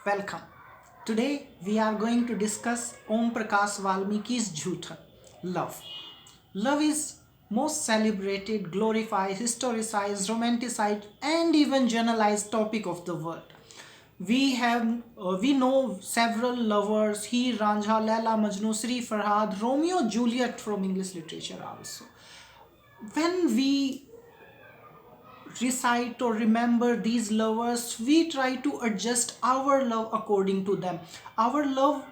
Welcome. Today we are going to discuss Prakash Valmiki's Joothan, love. Love is most celebrated, glorified, historicized, romanticized, and even generalized topic of the world. We know several lovers: he, Ranjha, Laila, Majnu, Sri, Farhad, Romeo, Juliet from English literature also. When we recite or remember these lovers, we try to adjust our love according to them. Our love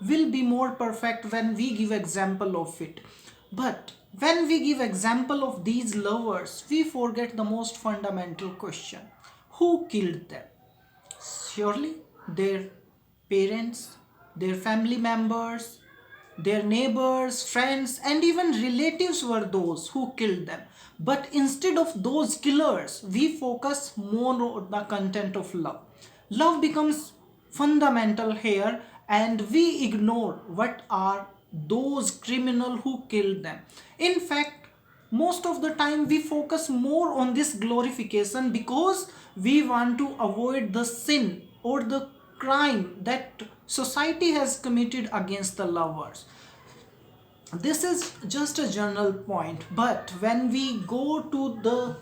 will be more perfect when we give example of it. But when we give example of these lovers, we forget the most fundamental question: who killed them? Surely their parents, their family members, their neighbors, friends, and even relatives were those who killed them. But instead of those killers, we focus more on the content of love. Love becomes fundamental here, and we ignore what are those criminals who killed them. In fact, most of the time we focus more on this glorification because we want to avoid the sin or the crime that society has committed against the lovers. This is just a general point, but when we go to the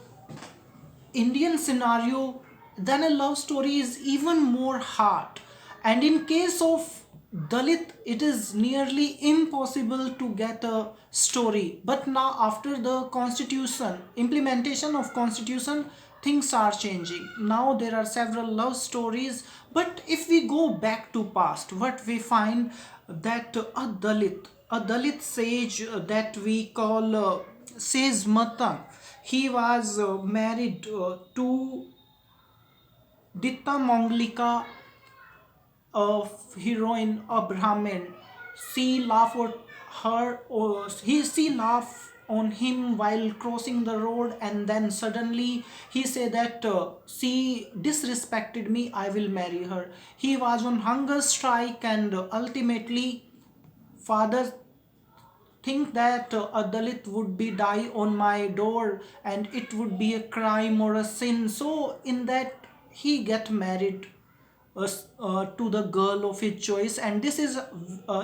Indian scenario, then a love story is even more hard. And in case of Dalit, it is nearly impossible to get a story. But now, after the constitution, implementation of constitution, things are changing. Now there are several love stories. But if we go back to past, what we find that a Dalit sage that we call Sage Matang, he was married to Ditta Monglika, a heroine, a Brahmin. She laughed at her, or she laughed on him while crossing the road, and then suddenly he said that she disrespected me, I will marry her. He was on hunger strike, and ultimately father think that a Dalit would be die on my door and it would be a crime or a sin. So in that he get married to the girl of his choice, and this is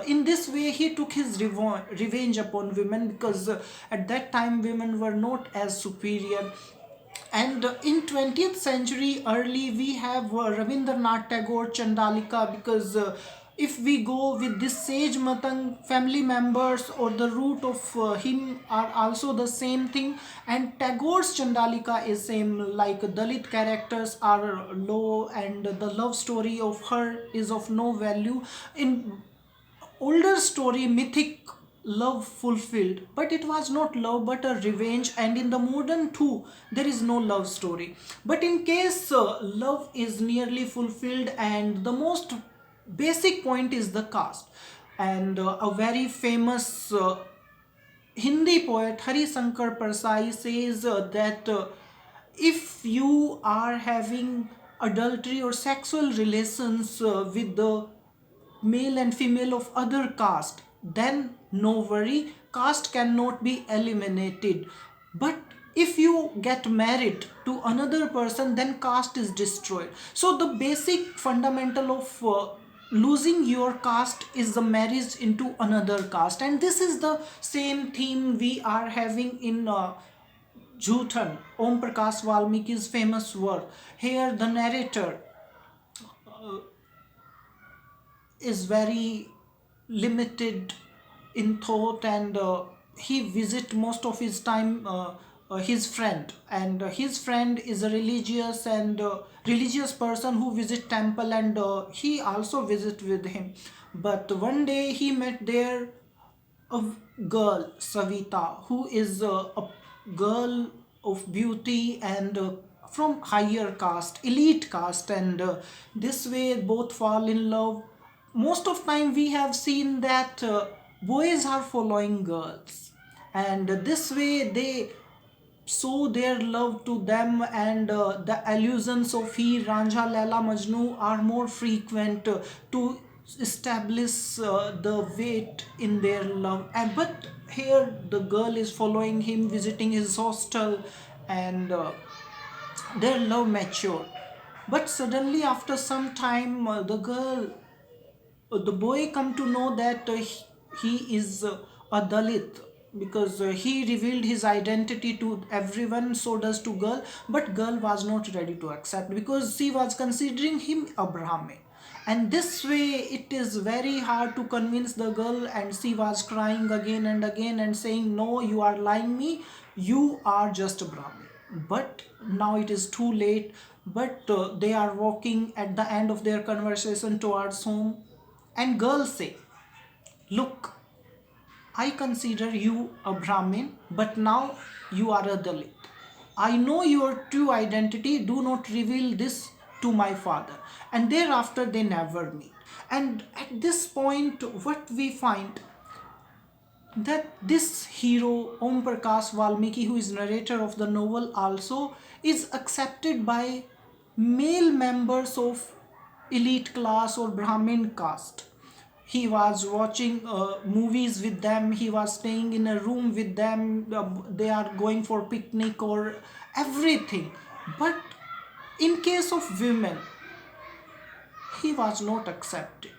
in this way he took his revenge upon women, because at that time women were not as superior. And in 20th century early, we have Rabindranath Tagore Chandalika, because if we go with this Sage Matang, family members or the root of him are also the same thing, and Tagore's Chandalika is same, like Dalit characters are low and the love story of her is of no value. In older story, mythic love fulfilled, but it was not love but a revenge, and in the modern too there is no love story. But in case love is nearly fulfilled, and the most basic point is the caste. And a very famous Hindi poet Hari Shankar Persai says that if you are having adultery or sexual relations with the male and female of other caste, then no worry, caste cannot be eliminated. But if you get married to another person, then caste is destroyed. So the basic fundamental of losing your caste is the marriage into another caste, and this is the same theme we are having in Joothan, Om Prakash Valmiki's famous work. Here the narrator is very limited in thought, and he visit most of his time his friend, and his friend is a religious and religious person who visit temple, and he also visit with him. But one day he met there a girl, Savita, who is a girl of beauty and from higher caste, elite caste, and this way both fall in love. Most of time we have seen that boys are following girls, and this way they show their love to them, and the allusions of he, Ranjha, Laila, Majnu are more frequent to establish the weight in their love. And but here the girl is following him, visiting his hostel, and their love matured. But suddenly after some time, the boy come to know that he is a Dalit, because he revealed his identity to everyone, so does to girl. But girl was not ready to accept, because she was considering him a Brahmin. And this way it is very hard to convince the girl, and she was crying again and again and saying, no, you are lying me, you are just a Brahmin. But now it is too late. But they are walking at the end of their conversation towards home, and girls say, look, I consider you a Brahmin, but now you are a Dalit. I know your true identity. Do not reveal this to my father. And thereafter, they never meet. And at this point, what we find, that this hero, Om Prakash Valmiki, who is narrator of the novel, also is accepted by male members of elite class or Brahmin caste. He was watching movies with them, he was staying in a room with them, they are going for picnic or everything. But in case of women, he was not accepted,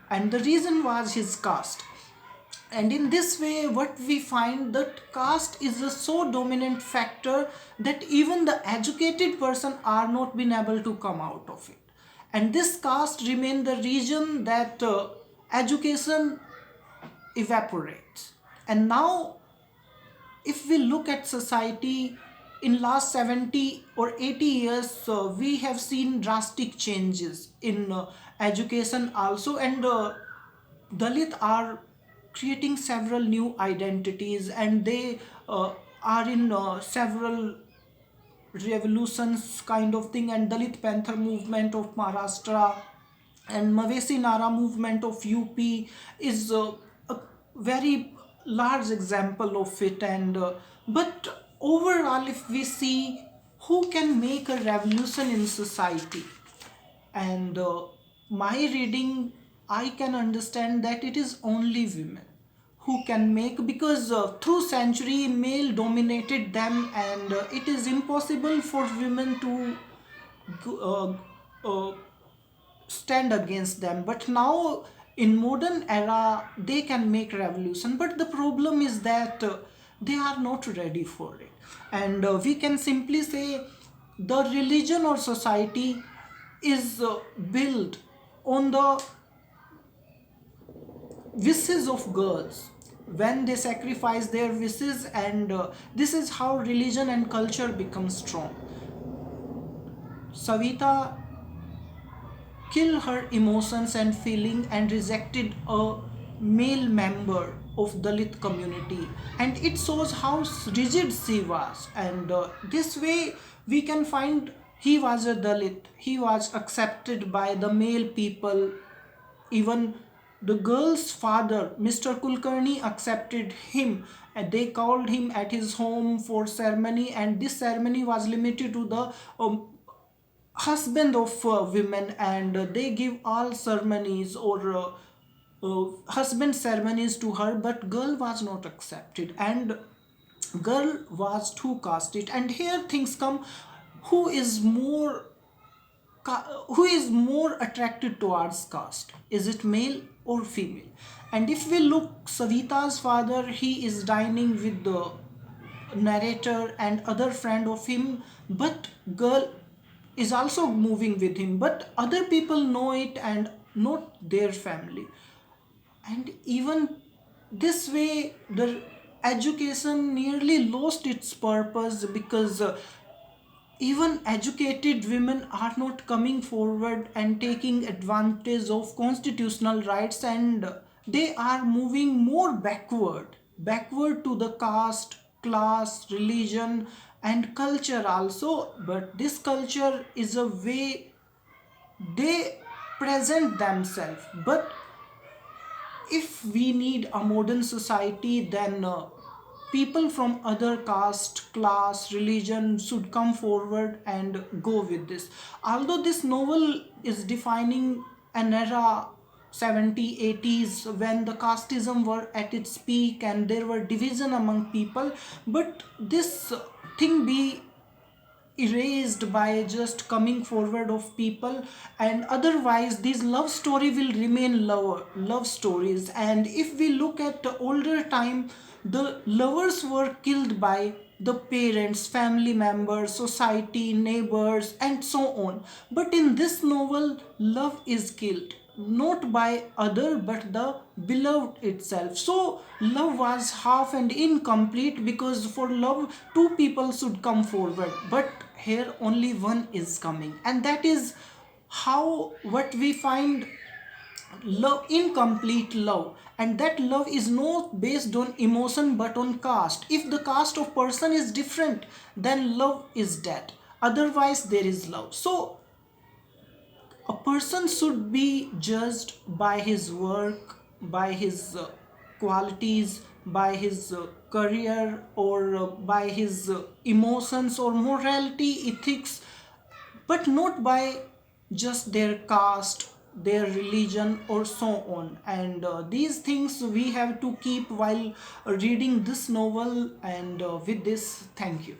and the reason was his caste. And in this way, what we find, that caste is a so dominant factor that even the educated person are not been able to come out of it. And this caste remain the region that education evaporates. And now if we look at society in last 70 or 80 years, we have seen drastic changes in education also. And Dalit are creating several new identities, and they are in several revolutions kind of thing. And Dalit Panther movement of Maharashtra and Mavesi Nara movement of UP is a very large example of it. And but overall, if we see who can make a revolution in society, and my reading, I can understand that it is only women who can make, because through century male dominated them, and it is impossible for women to uh, uh, stand against them. But now in modern era they can make revolution, but the problem is that they are not ready for it. And we can simply say the religion or society is built on the wishes of girls, when they sacrifice their wishes. And this is how religion and culture become strong. Savita killed her emotions and feeling and rejected a male member of Dalit community, and it shows how rigid she was. And this way we can find he was a Dalit, he was accepted by the male people. Even the girl's father, Mr. Kulkarni, accepted him, and they called him at his home for ceremony. And this ceremony was limited to the husband of women, and they give all ceremonies or husband ceremonies to her. But girl was not accepted, and girl was too casted. And here things come, who is more who is more attracted towards caste, is it male or female? And if we look, Savita's father, he is dining with the narrator and other friend of him, but girl is also moving with him, but other people know it and not their family. And even this way the education nearly lost its purpose, because even educated women are not coming forward and taking advantage of constitutional rights, and they are moving more backward to the caste, class, religion, and culture also. But this culture is a way they present themselves. But if we need a modern society, then people from other caste, class, religion should come forward and go with this. Although this novel is defining an era, 70s, 80s, when the casteism were at its peak and there were division among people, but this thing be erased by just coming forward of people, and otherwise these love story will remain love stories. And if we look at the older time, the lovers were killed by the parents, family members, society, neighbors, and so on. But in this novel, love is killed not by other but the beloved itself. So love was half and incomplete, because for love two people should come forward, but here only one is coming. And that is how what we find love, incomplete love. And that love is not based on emotion but on caste. If the caste of person is different, then love is dead, otherwise there is love. So a person should be judged by his work, by his qualities, by his career, or by his emotions or morality, ethics, but not by just their caste, their religion, or so on. And these things we have to keep while reading this novel. And with this, thank you.